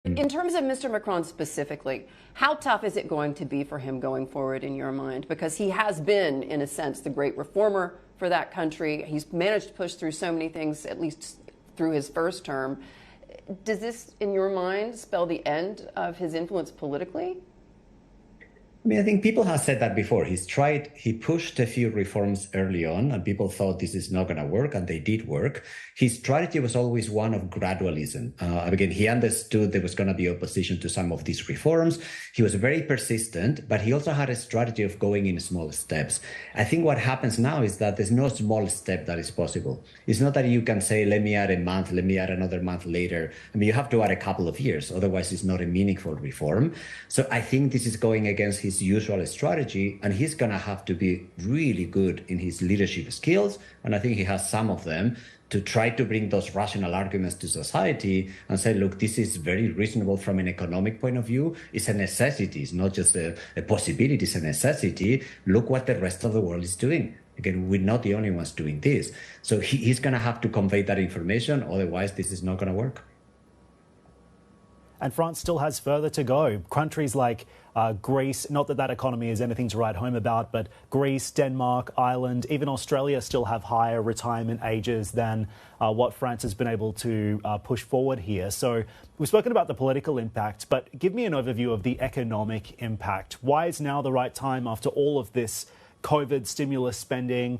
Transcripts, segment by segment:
In terms of Mr. Macron specifically, how tough is it going to be for him going forward in your mind? Because he has been, in a sense, the great reformer for that country. He's managed to push through so many things, at least through his first term. Does this, in your mind, spell the end of his influence politically? I mean, I think people have said that before. He pushed a few reforms early on, and people thought this is not going to work, and they did work. His strategy was always one of gradualism. Again, he understood there was going to be opposition to some of these reforms. He was very persistent, but he also had a strategy of going in small steps. I think what happens now is that there's no small step that is possible. It's not that you can say, let me add a month, let me add another month later. I mean, you have to add a couple of years. Otherwise, it's not a meaningful reform. So I think this is going against his usual strategy, and he's going to have to be really good in his leadership skills. And I think he has some of them to try to bring those rational arguments to society and say, look, this is very reasonable from an economic point of view. It's a necessity. It's not just a possibility. It's a necessity. Look what the rest of the world is doing. Again, we're not the only ones doing this. So he's going to have to convey that information. Otherwise, this is not going to work. And France still has further to go. Countries like Greece, not that that economy is anything to write home about, but Greece, Denmark, Ireland, even Australia still have higher retirement ages than what France has been able to push forward here. So we've spoken about the political impact, but give me an overview of the economic impact. Why is now the right time after all of this COVID stimulus spending,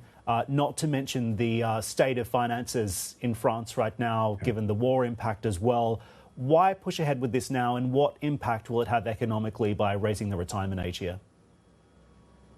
not to mention the state of finances in France right now, given the war impact as well? Why push ahead with this now, and what impact will it have economically by raising the retirement age here?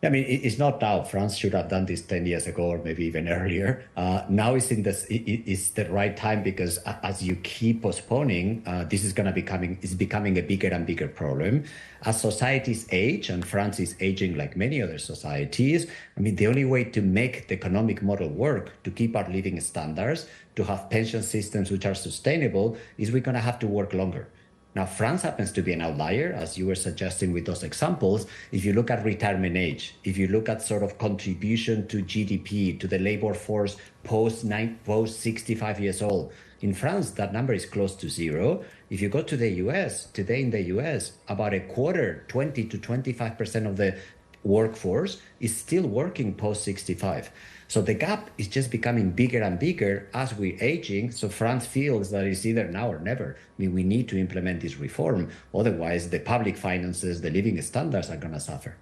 I mean, it's not now. France should have done this 10 years ago or maybe even earlier. Now it's the right time, because as you keep postponing, this is becoming a bigger and bigger problem. As societies age, and France is aging like many other societies, I mean, the only way to make the economic model work, to keep our living standards, to have pension systems which are sustainable, is we're going to have to work longer. Now, France happens to be an outlier, as you were suggesting with those examples. If you look at retirement age, if you look at sort of contribution to GDP, to the labor force post 65 years old, in France, that number is close to zero. If you go to the US, today in the US, about a quarter, 20 to 25% of the workforce is still working post 65. So the gap is just becoming bigger and bigger as we're aging. So France feels that it's either now or never. I mean, we need to implement this reform. Otherwise, the public finances, the living standards are going to suffer.